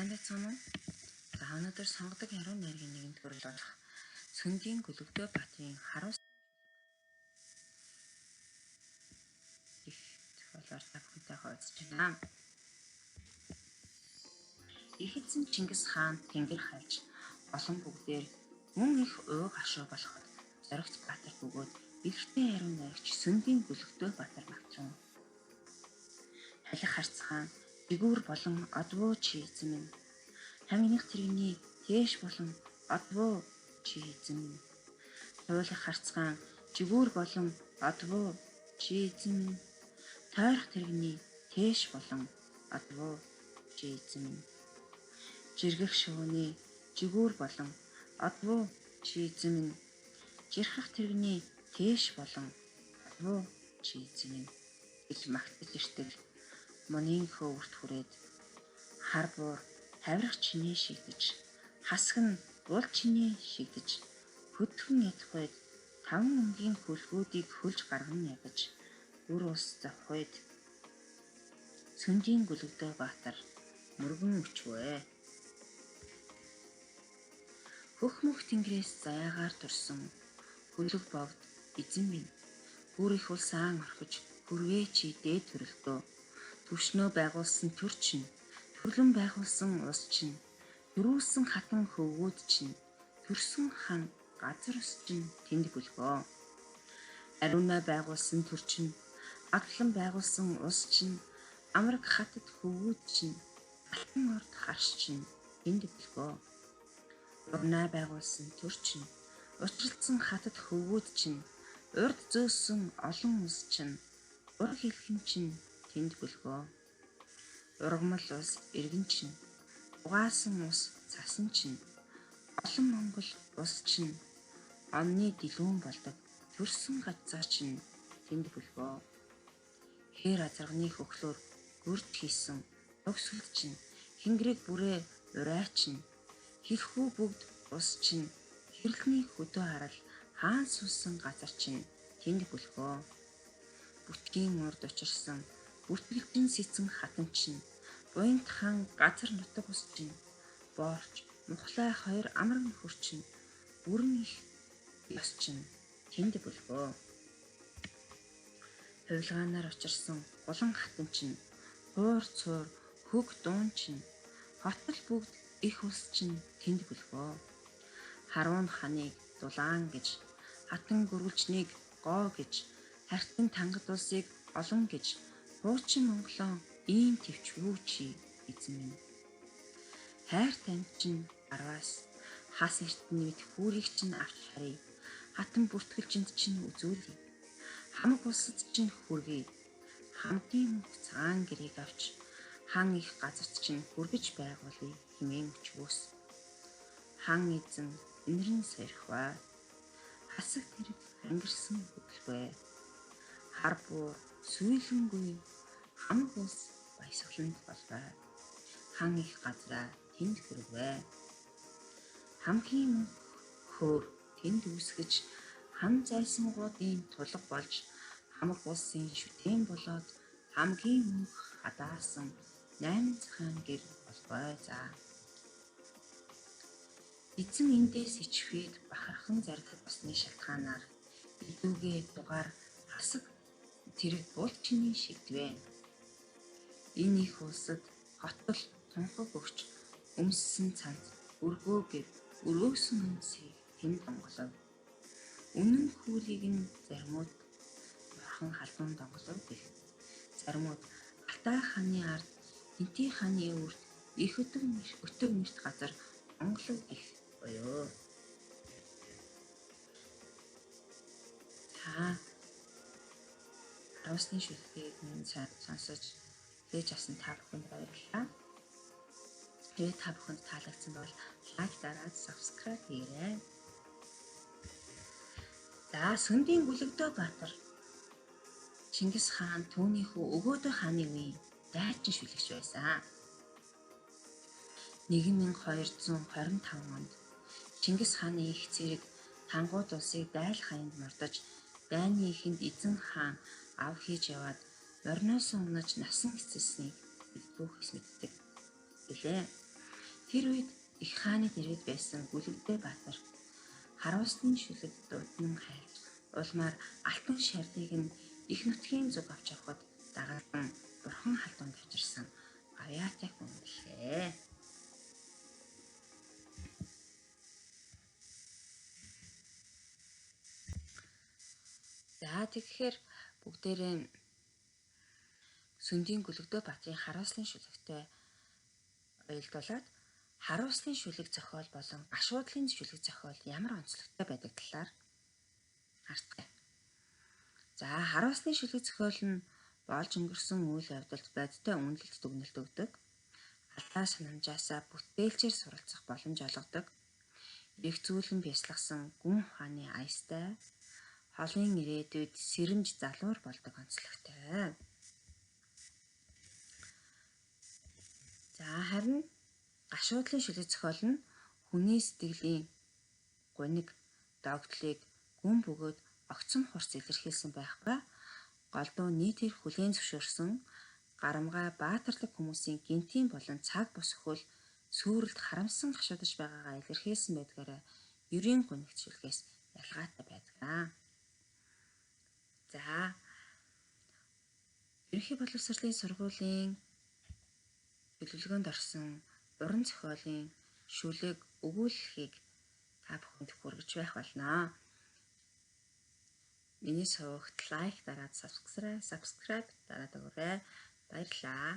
Сайн байцгаана уу? За өнөөдөр сонгодог яруу найргийн нэгэнд хүрэл болох Сүндийн Гөлөгдөө Баатарын харуус их зохиолоор та бүхэнтэй хуваалцаж байна. Их эзэн Чингис хаан тэнгэр хайлж олон бүгдээр мөн их уу гашуу болоход зоригт Баатар бөгөөд бэлэгтэй яруу найрагч Сүндийн Гөлөгдөө Баатар багтран халих харцхан дигүүр болон одвоо чи эзэн минь хаминых тэрэгний тээш болон одвоо чи эзэн минь туйлах харцхан жигүүр болон одвоо чи эзэн минь тойрох тэрэгний тээш болон одвоо чи эзэн минь жиргэх шувууны жигүүр болон одвоо чи эзэн минь жирхах тэрэгний тээш болон одвоо чи эзэн минь гэл магтаж иртэл мөнийн хөвөрт хүрээд хар буур хавирах чинээ шигдэж хасаг нь уул чинээ шигдэж хөдгөн ядахуйд таван өнгийн хөлгүүдийг хөлж гарган ядаж үр ус завхуйд Сүндийн Гөлөгдөө Баатар мөргөн өчвэ. Хөх мөх тэнгэрээс заяагаар турсан хөлөг богд эзэн минь бүр их улсаан орхиж хүрвээ чи дээд төрөлтөө төвшнөө байгуулсан төр чинь төрлөн байгуулсан ус чинь төрүүлсэн хатан хөвгүүд чинь төрсөн хан газар ус чинь тэнд бүлгөө ариунаа байгуулсан төр чинь аглан байгуулсан ус чинь амраг хатад хөвгүүд чинь алтан орд харш чинь тэнд бүлгөө урнаа байгуулсан төр чинь учралдсан хатад хөвгүүд чинь урд зөөсөн олон ус чинь ур хэлхэн чинь тэнд бүлгөө ургамал ус иргэн чинь угаасан ус цасан чинь олон монгол ус чинь онны дэлгүүн болдог төрсөн газар чинь тэнд бүлгөө хээр азарганы хөхлөөр гүрд хийсэн өгсөлд чинь хингэрэг бүрээ урай чинь хихүү бүгд ус чинь хэрлэний хөдөө харал хаан суусан газар чинь тэнд бүлгөө бүтгийн урд учирсан бүртгэлжин сэцэн хатан чинь буянт хан газар нутаг ус чинь боорч мухлай хоёр амран хөр чинь бүрэн их ёс чинь тэнд бүлгөө хувилгаанаар учирсан гулан хатан чинь хуур цуур хөг дуун чинь хотол бүгд их ус чинь тэнд бүлгөө харуун ханыг дулаан гэж хатан гөрвөлжнийг гоо гэж хартан тангад улсыг олон гэж хуучин монголоо ийм төвчвүү чи эзэн минь хайр танд чинь араас хас эртний мэд хүүрийг чинь авч харъя хатан бүртгэлжинд чинь үзүүлье хамаг улсад чинь хүргэе хамтын мөнх цагаан гэрээг авч хан их газарт чинь хүргэж байгуулъя хэмээн өчвөөс хан эзэн инэрэн сархива хасаг тэрэг ангирсан хөдөлбэ хар буур сүйхэнгүй хамаг улс баясгаланд болбай хан их газраа тэнд хүрвэ хамгийн мөнх хөөр тэнд үүсгэж хан зайсангуудын тулга болж хамаг улсын шүтээн болоод хамгийн мөнх хадаасан 8 цагаан гэр болбой за эзэн эндээс ичвээд бахархан зардаг усны шалтгаанаар идүүгээ дугаар хасаг тэрэг бул чиний шигдвэ энэ их улсад хотол тунхаг өгч өмссөн цанц өргөөгээр өрөөсөн үнсийг тэнд донголов үнэн хүүлийг нь заримуд бурхан халуун донголов гэх заримуд Алтай хааны ард Энти хааны үрд их өтөг нэрт газар онголов гэх боёо та харуусны шүлгийг минь сонсож хийж авсан та бүхэнд баярлалаа. Тэгээд та бүхэнд таалагдсан бол лайк дараад subscribe хийгээрэй. За Сүндийн Гөлөгдөө Баатар Чингис хаан түүний хүү Өгөөдөө хааны үеийн дайчин шүлэгч байсан. 1225 онд Чингис хааны их цэрэг Тангууд улсыг Дайл хаянд мордож дайны ихэнд эзэн хаан ав хийж яваад морноос унаж насан эцэснийг бүгдөөс мэддэг гэлээ. Тэр үед их хааны дэргэд байсан Гүлэгдээ Баатар харуулсны шүлэг дуудан хайлж улмаар алтан шардыг нь их нутгийн зүг авч явахад дагалдан бурхан халдунд авчирсан авьяатай хүн гэлээ. За тэгэхээр бүгдээрээ Сүндийн Гүлэгдөө Баатарын харуулсны шүлэгтэй уялдуулаад харуулсны шүлэг зохиол болон гашуудлын шүлэг зохиол ямар онцлогтой байдаг талаар харцгаая. За харуулсны шүлэг зохиол нь болж өнгөрсөн үйл явдалд бодиттой үнэлэлт дүгнэлт өгдөг. Алдаа санамжаасаа бүтээлчээр суралцах боломж олгодог. Их зүйлэн бясалгасан гүн ухааны аястай, холын ирээдүйд сэрэмж залуур болдог онцлогтой. За харин гашуудлын шүлэг зохиол нь хүний сэтгэлийн гуниг, догтлыг гүн бөгөөд огцом хурц илэрхийлсэн байхгүй. Голдуу нийтээр хүлээн зөвшөөрсөн гарамгай баатарлаг хүмүүсийн гинтийн болон цаг бус өхөл сүрэлд харамсан гашуудж байгаагаа илэрхийлсэн байдгаараа ерийн гунигт шүлгээс ялгаатай байдаг. За ерөнхий боловсролын сургуулийн төлөвлөгөөнд орсон уран зохиолын шүлэг өгүүлэлхийг та бүхэнд хүргэж байх болно. Миний сувагт лайк дараад subscribe дараад өгөөрэй. Баярлалаа.